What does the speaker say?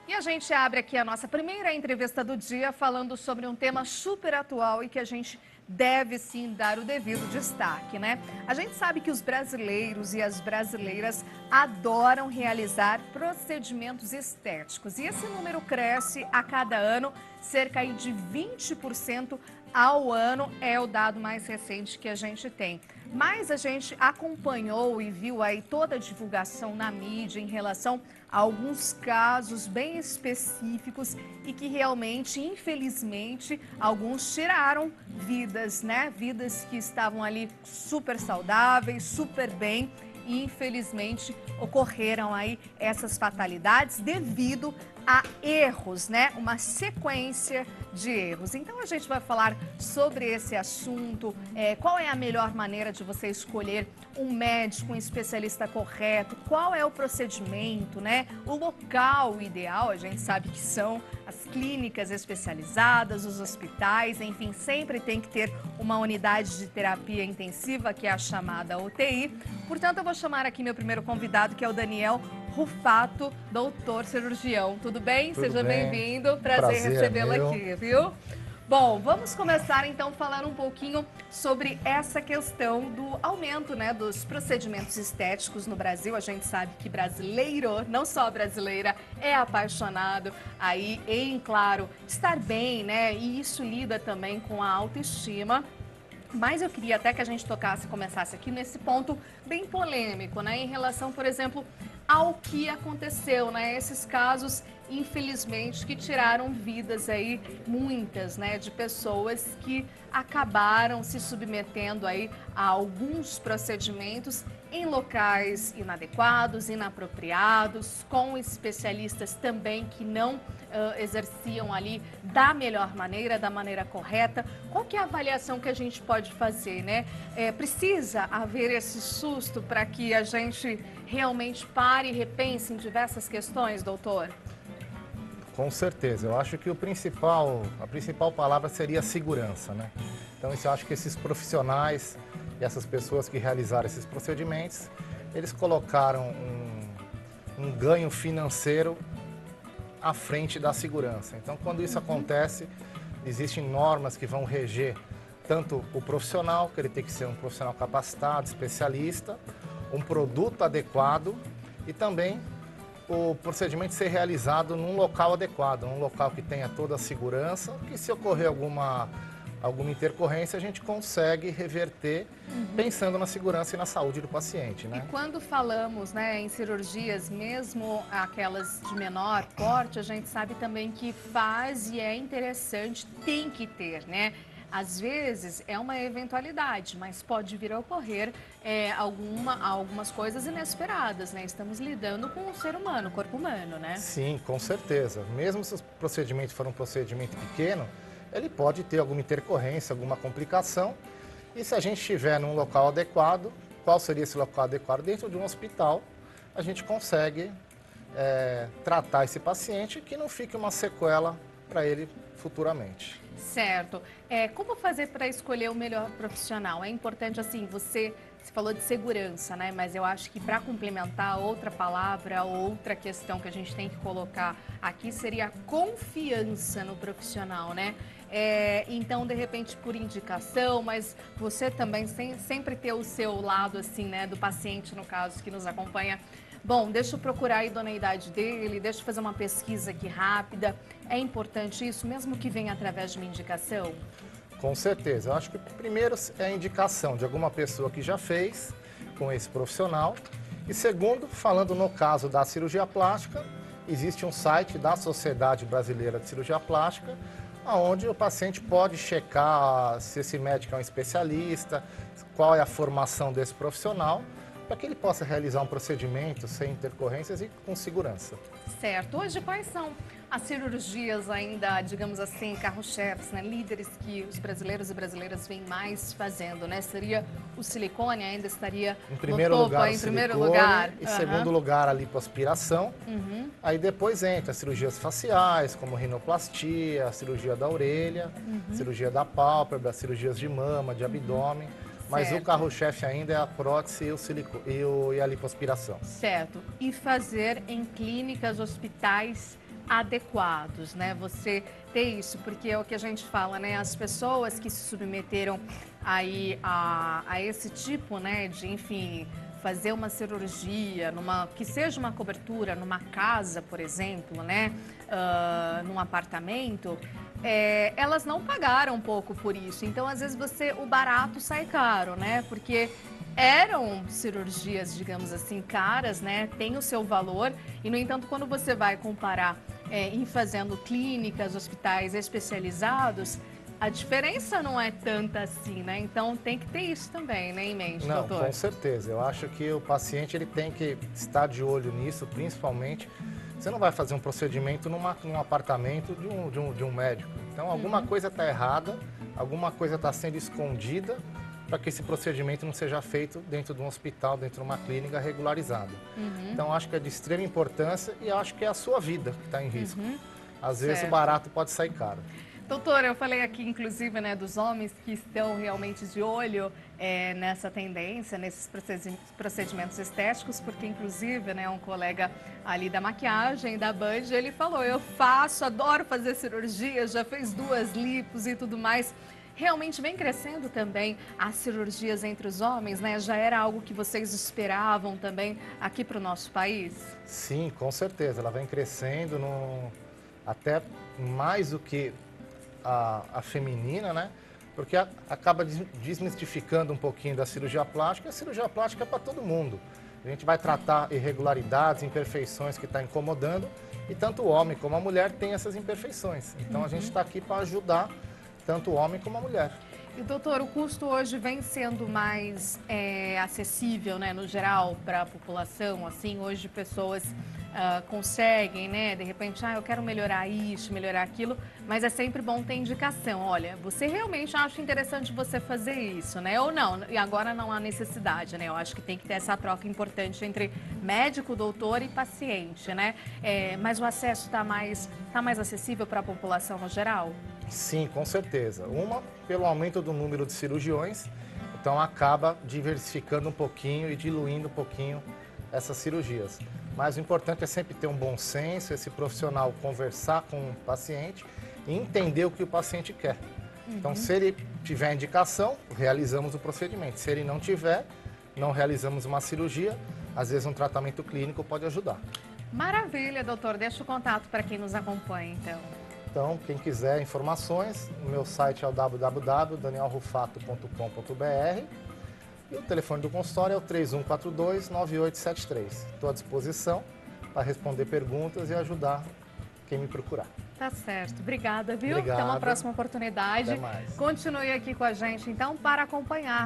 E a gente abre aqui a nossa primeira entrevista do dia falando sobre um tema super atual e que a gente deve sim dar o devido destaque, né? A gente sabe que os brasileiros e as brasileiras adoram realizar procedimentos estéticos e esse número cresce a cada ano, cerca aí de 20% ao ano é o dado mais recente que a gente tem. Mas a gente acompanhou e viu aí toda a divulgação na mídia em relação a alguns casos bem específicos e que realmente, infelizmente, alguns tiraram vidas, né? Vidas que estavam ali super saudáveis, super bem. E infelizmente ocorreram aí essas fatalidades devido a erros, né? Uma sequência de erros. Então a gente vai falar sobre esse assunto, qual é a melhor maneira de você escolher um médico, um especialista correto, qual é o procedimento, né? O local ideal, a gente sabe que são as clínicas especializadas, os hospitais, enfim, sempre tem que ter uma unidade de terapia intensiva, que é a chamada UTI. Portanto, eu vou chamar aqui meu primeiro convidado, que é o Daniel Rufato, doutor cirurgião. Tudo bem? Tudo Seja bem. bem-vindo. Prazer recebê-lo aqui, viu? Bom, vamos começar então falando um pouquinho sobre essa questão do aumento, né, dos procedimentos estéticos no Brasil. A gente sabe que brasileiro, não só brasileira, é apaixonado aí em, claro, estar bem, né? E isso lida também com a autoestima. Mas eu queria até que a gente começasse aqui nesse ponto bem polêmico, né? Em relação, por exemplo, ao que aconteceu, né? Esses casos, infelizmente, que tiraram vidas aí, muitas, né? De pessoas que acabaram se submetendo aí a alguns procedimentos em locais inadequados, inapropriados, com especialistas também que não exerciam ali da melhor maneira, da maneira correta. Qual que é a avaliação que a gente pode fazer, né? Precisa haver esse susto para que a gente realmente pare e repense em diversas questões, doutor? Com certeza. Eu acho que a principal palavra seria segurança, né? Então, eu acho que esses profissionais e essas pessoas que realizaram esses procedimentos, eles colocaram um ganho financeiro à frente da segurança. Então, quando isso acontece, existem normas que vão reger tanto o profissional, que ele tem que ser um profissional capacitado, especialista, um produto adequado e também o procedimento ser realizado num local adequado, num local que tenha toda a segurança, que se ocorrer alguma intercorrência, a gente consegue reverter pensando na segurança e na saúde do paciente, né? E quando falamos, né, em cirurgias, mesmo aquelas de menor porte, a gente sabe também que faz e é interessante, tem que ter, né? Às vezes é uma eventualidade, mas pode vir a ocorrer algumas coisas inesperadas, né? Estamos lidando com o ser humano, o corpo humano, né? Sim, com certeza. Mesmo se o procedimento for um procedimento pequeno, ele pode ter alguma intercorrência, alguma complicação. E se a gente estiver num local adequado, qual seria esse local adequado? Dentro de um hospital, a gente consegue tratar esse paciente que não fique uma sequela para ele futuramente. Certo. Como fazer para escolher o melhor profissional? É importante, assim, você falou de segurança, né? Mas eu acho que para complementar outra palavra, outra questão que a gente tem que colocar aqui seria a confiança no profissional, né? Então, de repente, por indicação, mas você também sempre ter o seu lado, assim, né? Do paciente, no caso, que nos acompanha. Bom, deixa eu procurar a idoneidade dele, deixa eu fazer uma pesquisa aqui rápida. É importante isso, mesmo que venha através de uma indicação? Com certeza. Eu acho que primeiro é a indicação de alguma pessoa que já fez com esse profissional. E segundo, falando no caso da cirurgia plástica, existe um site da Sociedade Brasileira de Cirurgia Plástica, onde o paciente pode checar se esse médico é um especialista, qual é a formação desse profissional, para que ele possa realizar um procedimento sem intercorrências e com segurança. Certo. Hoje, quais são as cirurgias ainda, digamos assim, carro-chefes, né? Líderes que os brasileiros e brasileiras vêm mais fazendo, né? Seria o silicone, ainda estaria em primeiro no topo, lugar, em primeiro lugar. E segundo lugar, a lipoaspiração. Aí depois entra cirurgias faciais, como rinoplastia, cirurgia da orelha, cirurgia da pálpebra, cirurgias de mama, de abdômen. Mas Certo. o carro-chefe ainda é a prótese e a lipoaspiração. Certo. E fazer em clínicas, hospitais adequados, né? Você ter isso, porque é o que a gente fala, né? As pessoas que se submeteram aí a esse tipo, né, de, enfim, fazer uma cirurgia, que seja uma cobertura numa casa, por exemplo, né, num apartamento, elas não pagaram um pouco por isso. Então, às vezes, o barato sai caro, né? Porque eram cirurgias, digamos assim, caras, né? Tem o seu valor e, no entanto, quando você vai comparar em fazendo clínicas, hospitais especializados, a diferença não é tanta assim, né? Então tem que ter isso também, né, em mente, Não, doutor? com certeza. Eu acho que o paciente ele tem que estar de olho nisso, principalmente. Você não vai fazer um procedimento num apartamento de um médico. Então alguma coisa está errada, alguma coisa está sendo escondida para que esse procedimento não seja feito dentro de um hospital, dentro de uma clínica regularizada. Então acho que é de extrema importância e acho que é a sua vida que está em risco. Às vezes o barato pode sair caro. Doutora, eu falei aqui, inclusive, né, dos homens que estão realmente de olho nessa tendência, nesses procedimentos estéticos, porque, inclusive, né, um colega ali da maquiagem, da Band, ele falou, eu adoro fazer cirurgia, já fez 2 lipos e tudo mais. Realmente vem crescendo também as cirurgias entre os homens, né? Já era algo que vocês esperavam também aqui para o nosso país? Sim, com certeza. Ela vem crescendo até mais do que a feminina, né? Porque acaba desmistificando um pouquinho da cirurgia plástica. A cirurgia plástica é para todo mundo. A gente vai tratar irregularidades, imperfeições que está incomodando e tanto o homem como a mulher tem essas imperfeições. Então a gente está aqui para ajudar tanto o homem como a mulher. E, doutor, o custo hoje vem sendo mais acessível, né, no geral, para a população? Assim, hoje pessoas conseguem, né, de repente, eu quero melhorar isso, melhorar aquilo, mas é sempre bom ter indicação. Olha, você realmente acha interessante você fazer isso, né? Ou não, e agora não há necessidade, né? Eu acho que tem que ter essa troca importante entre médico, doutor e paciente, né? Mas o acesso está mais acessível para a população no geral? Sim, com certeza. Uma, pelo aumento do número de cirurgiões, então acaba diversificando um pouquinho e diluindo um pouquinho essas cirurgias. Mas o importante é sempre ter um bom senso, esse profissional conversar com o paciente e entender o que o paciente quer. Então, se ele tiver indicação, realizamos o procedimento. Se ele não tiver, não realizamos uma cirurgia. Às vezes um tratamento clínico pode ajudar. Maravilha, doutor. Deixa o contato para quem nos acompanha, então. Então, quem quiser informações, o meu site é o www.danielrufato.com.br e o telefone do consultório é o 3142-9873. Estou à disposição para responder perguntas e ajudar quem me procurar. Tá certo. Obrigada, viu? Obrigado. Até uma próxima oportunidade. Até mais. Continue aqui com a gente, então, para acompanhar.